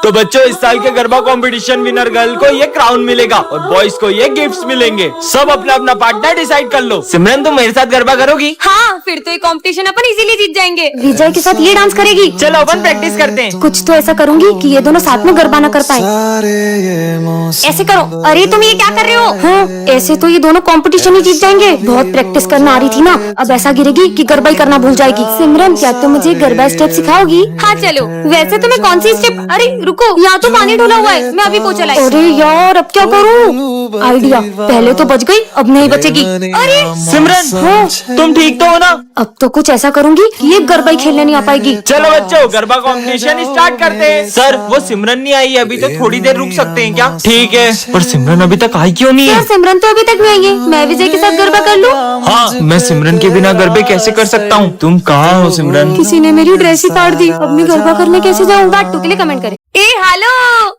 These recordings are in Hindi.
तो बच्चों, इस साल के गरबा कंपटीशन विनर गर्ल को ये क्राउन मिलेगा और बॉयज को ये गिफ्ट्स मिलेंगे। सब अपना अपना पार्टनर डिसाइड कर लो। सिमरन, तुम मेरे साथ गरबा करोगी? हाँ, फिर तो ये कंपटीशन अपन इजीली जीत जाएंगे। विजय के साथ ये डांस करेगी। चलो अपन प्रैक्टिस करते हैं। कुछ तो ऐसा करूंगी कि ये दोनों साथ में गरबा ना कर पाए। ऐसे करो। अरे तुम ये क्या कर रहे हो? हाँ, ऐसे तो ये दोनों कंपटीशन ही जीत जाएंगे। बहुत प्रैक्टिस करना आ रही थी ना, अब ऐसा गिरेगी कि गरबा ही करना भूल जाएगी। सिमरन, क्या तुम मुझे गरबा स्टेप सिखाओगी? हाँ चलो। वैसे तुम्हें कौन सी स्टेप? अरे रुको, यहाँ तो पानी ढोला हुआ है, मैं अभी पोछा लाई। अरे यार, अब क्या करूँ? आइडिया, पहले तो बच गई, अब नहीं बचेगी। अरे सिमरन, हाँ, तुम ठीक तो हो ना? अब तो कुछ ऐसा करूंगी कि ये गरबा ही खेलने नहीं आ पाएगी। चलो बच्चों, गरबा कंपटीशन स्टार्ट करते हैं। सर, वो सिमरन नहीं आई है अभी, तो थोड़ी देर रुक सकते हैं क्या? ठीक है, पर सिमरन अभी तक आई क्यों नहीं है? यार, सिमरन तो अभी तक नहीं आई है। मैं विजय के साथ गरबा कर लूं? हाँ, मैं सिमरन के बिना गरबे कैसे कर सकता हूँ? तुम कहाँ हो सिमरन? किसी ने मेरी ड्रेस ही फाड़ दी, अब मैं गरबा करने कैसे जाऊँ? बाटू के लिए कमेंट करें। ए हेलो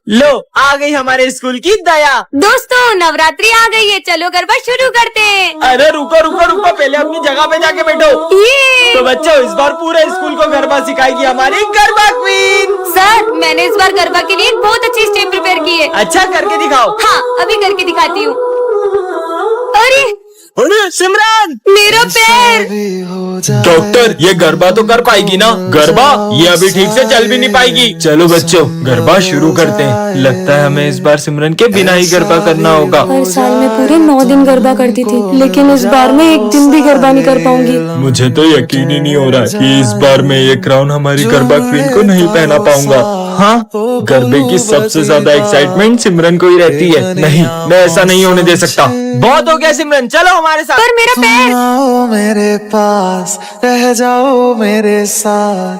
लो, आ गई हमारे स्कूल की दया। दोस्तों, नवरात्रि आ गई है, चलो गरबा शुरू करते हैं। अरे रुको रुको रुको, पहले अपनी जगह पे जाके बैठो। ये तो बच्चों, इस बार पूरे स्कूल को गरबा सिखाएगी हमारी गरबा क्वीन। सर, मैंने इस बार गरबा के लिए एक बहुत अच्छी स्टेप प्रिपेयर की है। अच्छा, करके दिखाओ। हाँ, अभी करके दिखाती हूँ। अरे अरे सिमरन, मेरा पैर। डॉक्टर, ये गरबा तो कर पाएगी ना? गरबा? ये अभी ठीक से चल भी नहीं पाएगी। चलो बच्चों, गरबा शुरू करते हैं। लगता है हमें इस बार सिमरन के बिना ही गरबा करना होगा। हर साल मैं पूरे 9 दिन गरबा करती थी, लेकिन इस बार मैं एक दिन भी गरबा नहीं कर पाऊंगी। मुझे तो यकीन ही नहीं हो रहा कि इस बार मैं ये क्राउन हमारी गरबा क्वीन को नहीं पहना पाऊंगा। हाँ, गरबे की सबसे ज्यादा एक्साइटमेंट सिमरन को ही रहती है। नहीं, मैं ऐसा नहीं होने दे सकता। बहुत हो गया सिमरन, चलो हमारे साथ। पर मेरा पैर। आओ मेरे पास, रह जाओ मेरे साथ,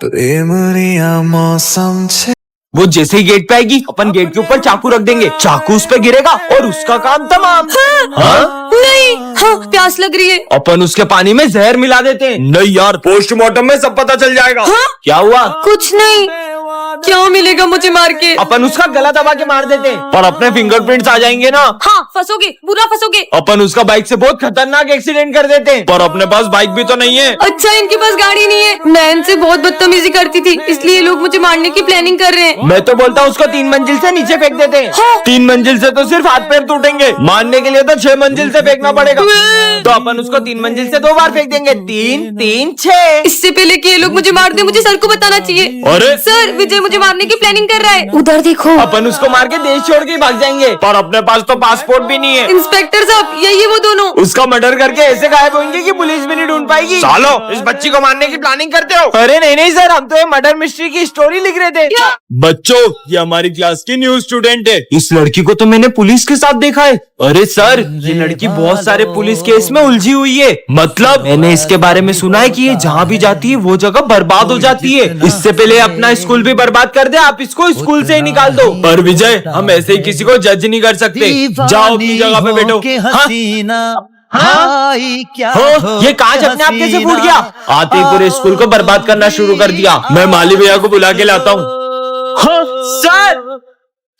प्रेमनिया मौसम छे। वो जैसे ही गेट पे आएगी, अपन गेट के ऊपर चाकू रख देंगे, चाकू उस पे गिरेगा और उसका काम तमाम। हाँ? नहीं, हाँ, प्यास लग रही है। अपन उसके पानी में जहर मिला देते हैं। नहीं यार, पोस्टमार्टम में सब पता चल जाएगा। हाँ? क्या हुआ? कुछ नहीं। क्या मिलेगा मुझे मार के? अपन उसका गला दबा के मार देते हैं, पर अपने फिंगरप्रिंट्स आ जाएंगे ना। हाँ, फंसोगे, बुरा फंसोगे। अपन उसका बाइक से बहुत खतरनाक एक्सीडेंट कर देते हैं, पर अपने पास बाइक भी तो नहीं है। अच्छा, इनके पास गाड़ी नहीं है। मैं इनसे बहुत बदतमीजी करती थी, इसलिए ये लोग मुझे मारने की प्लानिंग कर रहे हैं। मैं तो बोलता हूँ उसको 3 मंजिल से नीचे फेंक देते हैं। हाँ। 3 मंजिल से तो सिर्फ हाथ पैर टूटेंगे, मारने के लिए तो 6 मंजिल से फेंकना पड़ेगा। तो अपन उसको 3 मंजिल से 2 बार फेंक देंगे। 3 3 6। इससे पहले कि ये लोग मुझे मार दे, मुझे सर को बताना चाहिए। अरे सर, विजय मुझे मारने की प्लानिंग कर रहा है। उधर देखो। अपन उसको मार के देश छोड़ के भाग जाएंगे, पर अपने पास तो पासपोर्ट भी नहीं है। इंस्पेक्टर साहब, यही है वो दोनों। उसका मर्डर करके ऐसे गायब होंगे कि पुलिस भी नहीं ढूंढ पाएगी। सालो, इस बच्ची को मारने की प्लानिंग करते हो? अरे नहीं नहीं सर, हम तो ये मर्डर मिस्ट्री की स्टोरी लिख रहे थे। बच्चों, ये हमारी क्लास की न्यू स्टूडेंट है। इस लड़की को तो मैंने पुलिस के साथ देखा है। अरे सर, ये लड़की बहुत सारे पुलिस केस में उलझी हुई है। मतलब मैंने इसके बारे में सुना है कि ये जहाँ भी जाती है वो जगह बर्बाद हो जाती है। इससे पहले अपना स्कूल भी बर्बाद कर दे, आप इसको स्कूल से ही निकाल दो। पर विजय, हम ऐसे ही किसी को जज नहीं कर सकते। जाओ अपनी जगह पे बैठो। हाँ? हो, ये कांच अपने आप कैसे फूट गया? आते ही पूरे स्कूल को बर्बाद करना शुरू कर दिया। मैं माली भैया को बुला के लाता हूँ। हाँ,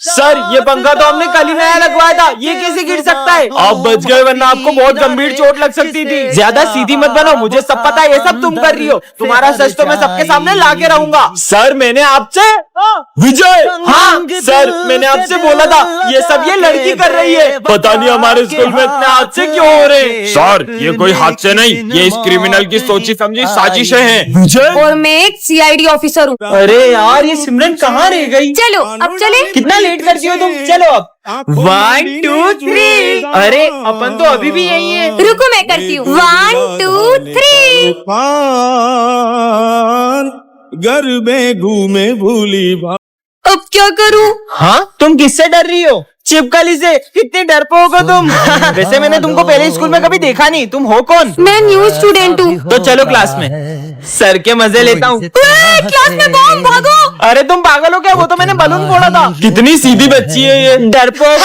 सर, ये पंखा तो हमने कल ही नया लगवाया था, ये कैसे गिर सकता है? आप बच गए, वरना आपको बहुत गंभीर चोट लग सकती थी। ज्यादा सीधी मत बनो, मुझे सब पता है, ये सब तुम कर रही हो। तुम्हारा सच तो मैं सबके सामने ला के रहूंगा। सर, मैंने आपसे विजय, हाँ सर, मैंने आपसे बोला था ये सब ये लड़की कर रही है। पता नहीं हमारे स्कूल में इतने हादसे क्यों हो रहे हैं। सर, ये कोई हादसे नहीं, ये इस क्रिमिनल की सोची समझी साजिशें हैं। विजय, और मैं एक CID ऑफिसर हूँ। अरे यार, ये सिमरन कहाँ रह गई? चलो, अब चले। कितना लेट करती हो तुम? चलो अब 1 2 3। अरे अपन तो अभी भी यही है। रुको, मैं करती हूँ। 1 2 3। घर में घूमे भूली अब क्या करूँ? हाँ, तुम किससे डर रही हो? चिपकली से। कितनी डरपोक हो तुम। वैसे मैंने तुमको पहले स्कूल में कभी देखा नहीं, तुम हो कौन? मैं न्यू स्टूडेंट हूँ। तो चलो क्लास में, सर के मजे लेता हूँ। क्लास में बॉम्ब, भागो। अरे तुम पागल हो क्या? वो तो मैंने बलून फोड़ा था। कितनी सीधी बच्ची है ये, डरपोक।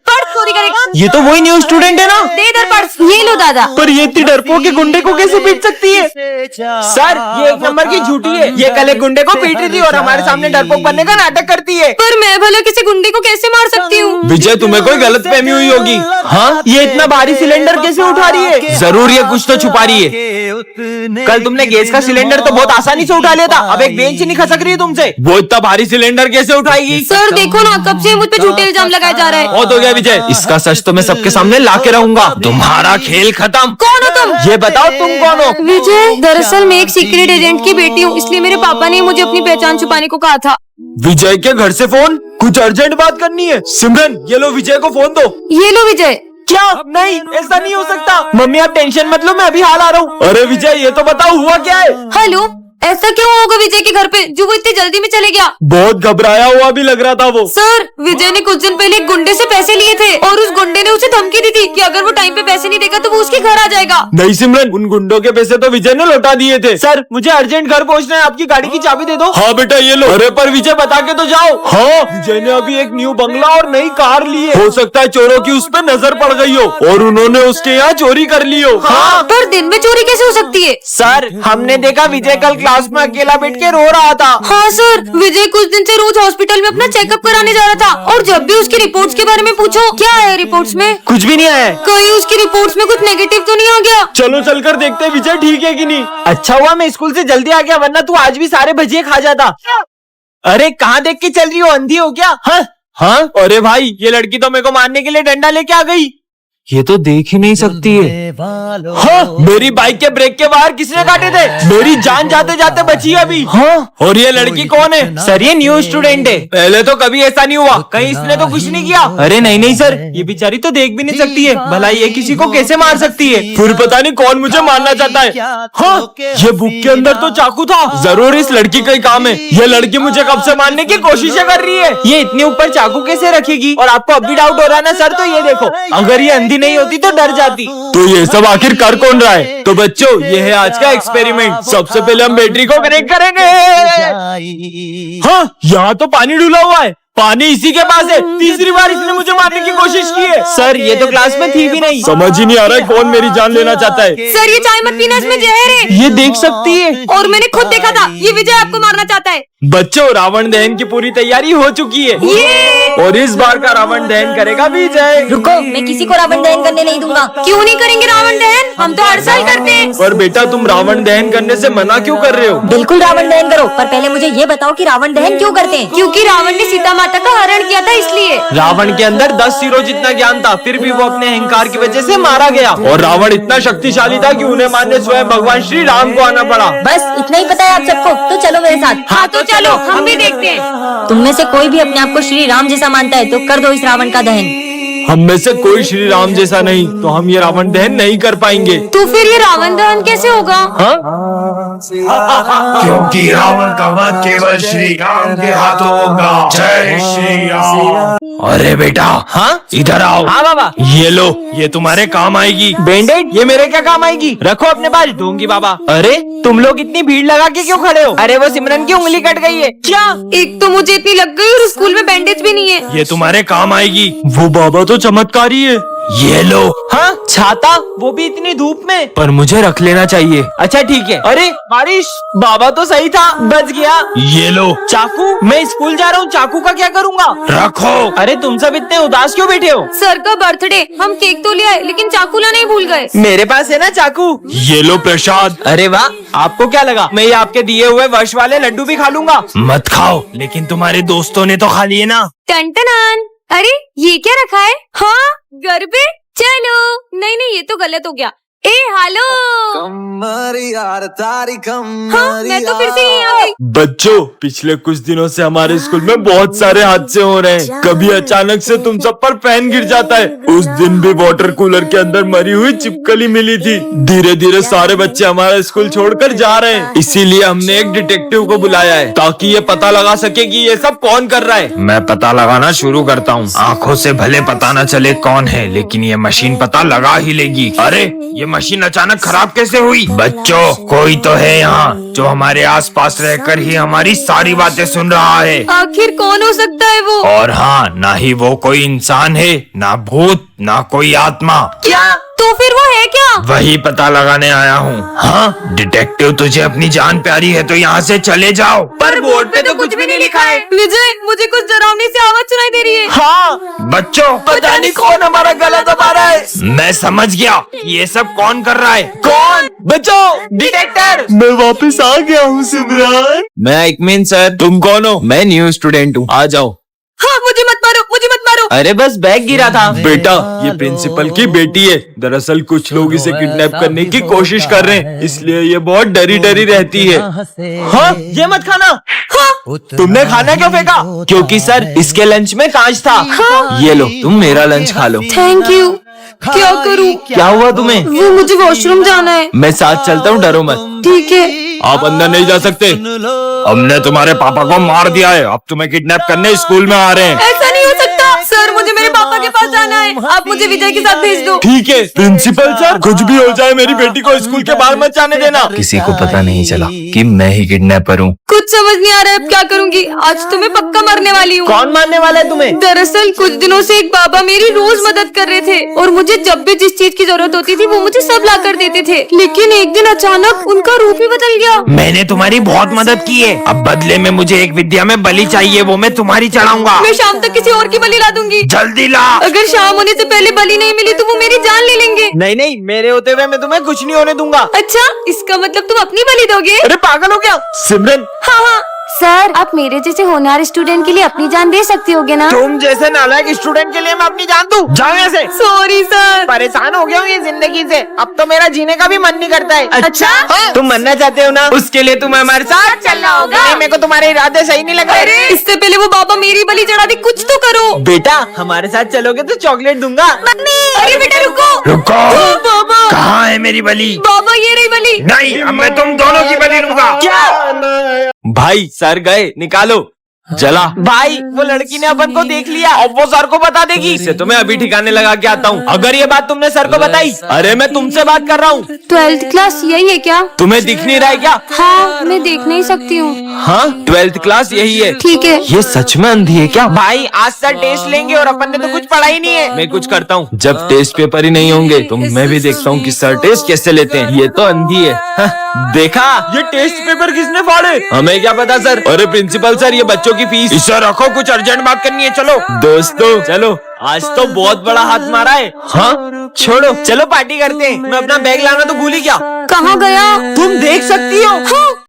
पर चोरी करेगा। ये तो वही न्यू स्टूडेंट है ना। दे इधर पर्स। ये लो दादा। पर ये इतनी डरपोक के गुंडे को कैसे पीट सकती है? सर ये एक नंबर की झूठी है। ये कल एक गुंडे को पीट रही थी और हमारे सामने डरपोक बनने का नाटक करती है। पर मैं भला किसी गुंडे को कैसे मार सकती हूँ? विजय तुम्हें कोई गलतफहमी हुई होगी। हाँ ये इतना भारी सिलेंडर कैसे उठा रही है? जरूर ये कुछ तो छुपा रही है। कल तुमने गैस का सिलेंडर तो बहुत आसानी से उठा लिया था, अब एक बेंच नहीं खसक रही है तुमसे। वो इतना भारी सिलेंडर कैसे उठाएगी? सर देखो ना, कब से मुझ पे झूठे इल्जाम लगाया जा रहा है। बहुत हो गया विजय, इसका सच तो मैं सबके सामने ला के रहूंगा। तुम्हारा खेल खत्म। कौन हो तुम? ये बताओ तुम कौन हो? विजय, दरअसल मैं एक सीक्रेट एजेंट की बेटी हूँ, इसलिए मेरे पापा ने मुझे अपनी पहचान छुपाने को कहा था। विजय के घर से फोन? कुछ अर्जेंट बात करनी है। सिमरन ये लो विजय को फोन दो। ये लो विजय। क्या? नहीं ऐसा नहीं हो सकता। मम्मी आप टेंशन मत लो, मैं अभी हाल आ रहा हूँ। अरे विजय ये तो बताओ हुआ क्या है? हेलो, ऐसा क्यों होगा विजय के घर पे जो वो इतनी जल्दी में चले गया? बहुत घबराया हुआ भी लग रहा था वो। सर विजय ने कुछ दिन पहले एक गुंडे से पैसे लिए थे और उस गुंडे ने उसे धमकी दी थी कि अगर वो टाइम पे पैसे नहीं देगा तो वो उसके घर आ जाएगा। नहीं सिमरन, उन गुंडों के पैसे तो विजय ने लौटा दिए थे। सर मुझे अर्जेंट घर पहुंचना है, आपकी गाड़ी की चाबी दे दो। हाँ बेटा ये लो। अरे पर विजय बता के तो जाओ। हाँ विजय ने अभी एक न्यू बंगला और नई कार ली है। हो सकता है चोरों की उस पर नजर पड़ गई हो और उन्होंने उसके यहाँ चोरी कर ली हो। हाँ, पर दिन में चोरी कैसे हो सकती है? सर हमने देखा विजय कल क्लास में अकेला बैठ के रो रहा था। हाँ सर, विजय कुछ दिन से रोज हॉस्पिटल में अपना चेकअप कराने जा रहा था और जब भी उसकी रिपोर्ट्स के बारे में पूछो, क्या आया रिपोर्ट्स में? कुछ भी नहीं आया। कहीं उसकी रिपोर्ट्स में कुछ नेगेटिव तो नहीं आ गया? चलो चलकर देखते हैं विजय ठीक है कि नहीं। अच्छा हुआ मैं स्कूल से जल्दी आ गया, वरना तू आज भी सारे भजिए खा जाता। अरे कहाँ देख के चल रही हो, अंधी हो क्या? हाँ हाँ। अरे भाई ये लड़की तो मेरे को मारने के लिए डंडा लेके आ गई। ये तो देख ही नहीं सकती है। हाँ, मेरी बाइक के ब्रेक के बाहर किसने काटे थे? मेरी जान जाते जाते बची है अभी। हाँ, और ये लड़की कौन है? सर ये न्यू स्टूडेंट है। पहले तो कभी ऐसा नहीं हुआ, कहीं इसने तो कुछ नहीं किया। अरे नहीं नहीं सर, ये बेचारी तो देख भी नहीं सकती है, भला ये किसी को कैसे मार सकती है? फिर पता नहीं कौन मुझे मारना चाहता है। हाँ, ये बुक के अंदर तो चाकू था, जरूर इस लड़की का ही काम है। ये लड़की मुझे कब से मारने की कोशिशें कर रही है। ये इतने ऊपर चाकू कैसे रखेगी? और आपको अब भी डाउट हो रहा है ना सर, तो ये देखो, अगर ये अंधी नहीं होती तो डर जाती। तो ये सब आखिर कर कौन रहा है? तो बच्चों ये है आज का एक्सपेरिमेंट। सबसे पहले हम बैटरी को कनेक्ट करेंगे। हाँ, यहाँ तो पानी डूला हुआ है, पानी इसी के पास है। तीसरी बार इसने मुझे मारने की कोशिश की है। सर ये तो क्लास में थी भी नहीं। समझ ही नहीं आ रहा है कौन मेरी जान लेना चाहता है। सर ये चाय मत पीना, इसमें जहर है। ये देख सकती है और मैंने खुद देखा था, ये विजय आपको मारना चाहता है। बच्चों रावण दहन की पूरी तैयारी हो चुकी है ये और इस बार का रावण दहन करेगा विजय। रुको, मैं किसी को रावण दहन करने नहीं दूंगा। क्यों नहीं करेंगे रावण दहन? हम तो हर साल करते हैं। पर बेटा तुम रावण दहन करने से मना क्यों कर रहे हो? बिल्कुल रावण दहन करो, पर पहले मुझे ये बताओ कि रावण दहन क्यों करते हैं? क्योंकि रावण ने सीता माता का हरण किया था, इसलिए। रावण के अंदर 10 सिरों जितना ज्ञान था, फिर भी वो अपने अहंकार की वजह से मारा गया। और रावण इतना शक्तिशाली था कि उन्हें मारने स्वयं भगवान श्री राम को आना पड़ा। बस इतना ही पता है आप सबको, तो चलो मेरे साथ। हाँ तो चलो, हम भी देखते हैं। तुम में से कोई भी अपने आप को श्री राम जैसा मानता है तो कर दो इस रावण का दहन। हम में से कोई श्री राम जैसा नहीं, तो हम ये रावण दहन नहीं कर पाएंगे। तो फिर ये रावण दहन कैसे होगा? हाँ? क्योंकि रावण का वध केवल श्री राम के हाथों होगा। जय श्री राम। अरे बेटा, हाँ इधर आओ। हाँ बाबा, ये लो, ये तुम्हारे काम आएगी। बैंडेड? ये मेरे क्या काम आएगी? रखो अपने पास, दूंगी बाबा। अरे तुम लोग इतनी भीड़ लगा के क्यों खड़े हो? अरे वो सिमरन की उंगली कट गई है। क्या? एक तो मुझे इतनी लग गई और स्कूल में बैंडेज भी नहीं है। ये तुम्हारे काम आएगी। वो बाबा तो चमत्कारी है। ये लो। हाँ छाता, वो भी इतनी धूप में? पर मुझे रख लेना चाहिए। अच्छा ठीक है। अरे बारिश, बाबा तो सही था, बच गया। ये लो। चाकू? मैं स्कूल जा रहा हूँ, चाकू का क्या करूँगा? रखो। अरे तुम सब इतने उदास क्यों बैठे हो? सर का बर्थडे, हम केक तो ले आए लेकिन चाकू लाना ही भूल गए। मेरे पास है ना चाकू। ये लो प्रसाद। अरे वाह, आपको क्या लगा मैं ये आपके दिए हुए वर्ष वाले लड्डू भी खा लूंगा? मत खाओ, लेकिन तुम्हारे दोस्तों ने तो खा लिए ना। टन। अरे ये क्या रखा है? हाँ गरबे, चलो। नहीं ये तो गलत हो गया। ए हेलो। हाँ मैं तो फिर से यहीं आ गई। बच्चों पिछले कुछ दिनों से हमारे स्कूल में बहुत सारे हादसे हो रहे हैं। कभी अचानक से तुम सब पर पेन गिर जाता है। उस दिन भी वाटर कूलर के अंदर मरी हुई छिपकली मिली थी। धीरे धीरे सारे बच्चे हमारा स्कूल छोड़कर जा रहे हैं, इसीलिए हमने एक डिटेक्टिव को बुलाया है ताकि ये पता लगा सके कि ये सब कौन कर रहा है। मैं पता लगाना शुरू करता हूँ। आँखों से भले पता न चले कौन है, लेकिन ये मशीन पता लगा ही लेगी। अरे ये मशीन अचानक खराब कैसे हुई? बच्चों, कोई तो है यहाँ जो हमारे आसपास रहकर ही हमारी सारी बातें सुन रहा है। आखिर कौन हो सकता है वो? और हाँ, ना ही वो कोई इंसान है, ना भूत, ना कोई आत्मा। क्या? तो फिर वो है क्या? वही पता लगाने आया हूँ। हाँ डिटेक्टिव, तुझे अपनी जान प्यारी है तो यहाँ से चले जाओ। पर बोर्ड पे तो कुछ भी नहीं लिखा है। विजय, मुझे कुछ डरावनी सी आवाज सुनाई दे रही है। हाँ बच्चों, पता नहीं कौन हमारा गला दबा रहा है। मैं समझ गया ये सब कौन कर रहा है। कौन? बच्चों, डिटेक्टर। मैं वापस आ गया हूँ सिमरन। मैं एकमेन सर। तुम कौन हो? मैं न्यू स्टूडेंट हूँ, आ जाओ। हाँ, मुझे मत मारो, मुझे मत मारो। अरे बस बैग गिरा था। बेटा, ये प्रिंसिपल की बेटी है। दरअसल कुछ लोग इसे किडनैप करने की कोशिश कर रहे हैं, इसलिए ये बहुत डरी डरी रहती है। हाँ, ये मत खाना। हाँ, तुमने खाना क्यों फेंका? क्योंकि सर इसके लंच में कांच था। हाँ। ये लो, तुम मेरा लंच खा लो। Thank you. क्या करूँ? क्या हुआ तुम्हें? वो मुझे वॉशरूम जाना है। मैं साथ चलता हूँ, डरो मत। ठीक है। आप अंदर नहीं जा सकते। हमने तुम्हारे पापा को मार दिया है, अब तुम्हें किडनैप करने स्कूल में आ रहे हैं। ऐसा नहीं हो सकता सर, मुझे मेरे पापा के पास जाना है। आप मुझे विजय के साथ भेज दो। ठीक है प्रिंसिपल सर, कुछ भी हो जाए मेरी बेटी को स्कूल के बाहर मत जाने देना। किसी को पता नहीं चला कि मैं ही किडनैपर हूँ। कुछ समझ नहीं आ रहा है, अब क्या करूँगी? आज तो मैं पक्का मरने वाली हूँ। कौन मारने वाला है तुम्हें? दरअसल कुछ दिनों से एक बाबा मेरी रोज मदद कर रहे थे और मुझे जब भी जिस चीज की जरूरत होती थी वो मुझे सब ला कर देते थे, लेकिन एक दिन अचानक उनका रूप ही बदल गया। मैंने तुम्हारी बहुत मदद की है, अब बदले में मुझे एक विद्या में बलि चाहिए, वो मैं तुम्हारी चढ़ाऊंगा। मैं शाम तक किसी और की बलि ला दूंगी। जल्दी ला। अगर शाम होने से पहले बलि नहीं मिली तो वो मेरी जान ले लेंगे। नहीं नहीं, मेरे होते हुए मैं तुम्हें कुछ नहीं होने दूंगा। अच्छा, इसका मतलब तुम अपनी बलि दोगे? अरे पागल हो क्या सिमरन? हाँ हाँ। सर, आप मेरे जैसे होनहार स्टूडेंट के लिए अपनी जान दे सकती होगे ना? तुम जैसे नालायक स्टूडेंट के लिए मैं अपनी जान दूं? जाओ यहाँ से। Sorry sir. परेशान हो गया हूँ ये जिंदगी से, अब तो मेरा जीने का भी मन नहीं करता है। अच्छा? हाँ? तुम मरना चाहते हो ना, उसके लिए तुम्हें हमारे साथ चलना होगा। नहीं, मेरे को तुम्हारे इरादे सही नहीं लग अरे, रहे। इससे पहले वो बाबा मेरी बलि चढ़ा दी, कुछ तो करो। बेटा, हमारे साथ चलोगे तो चॉकलेट दूंगा। मम्मी, अरे बेटा रुको। रुको। बाबा, कहाँ है मेरी बलि? बाबा ये रही बलि। नहीं, अब मैं तुम दोनों की बलि लूंगा। क्या? भाई सर गए, निकालो। जला। भाई, वो लड़की ने अपन को देख लिया, अब वो सर को बता देगी। इसे तो मैं अभी ठिकाने लगा के आता हूँ। अगर ये बात तुमने सर को बताई, अरे मैं तुमसे बात कर रहा हूँ। 12th क्लास यही है क्या? तुम्हें दिख नहीं रहा है क्या? हाँ, मैं देख नहीं सकती हूँ। हाँ, 12th क्लास यही है। ठीक है। ये सच में अंधी है क्या? भाई, आज सर टेस्ट लेंगे और अपन ने तो कुछ पढ़ा ही नहीं है। मैं कुछ करता हूँ, जब टेस्ट पेपर ही नहीं होंगे तो मैं भी देखता हूँ कि सर टेस्ट कैसे लेते हैं। ये तो अंधी है। हाँ, देखा, ये टेस्ट पेपर किसने फाड़े? हमें क्या पता सर। अरे प्रिंसिपल सर, ये बच्चों की फीस। इसे रखो, कुछ अर्जेंट बात करनी है। चलो दोस्तों, चलो, आज तो बहुत बड़ा हाथ मारा है। हाँ, छोड़ो, चलो पार्टी करते हैं। मैं अपना बैग लाना तो भूल ही गया। कहाँ गया? तुम देख सकती हो। हाँ।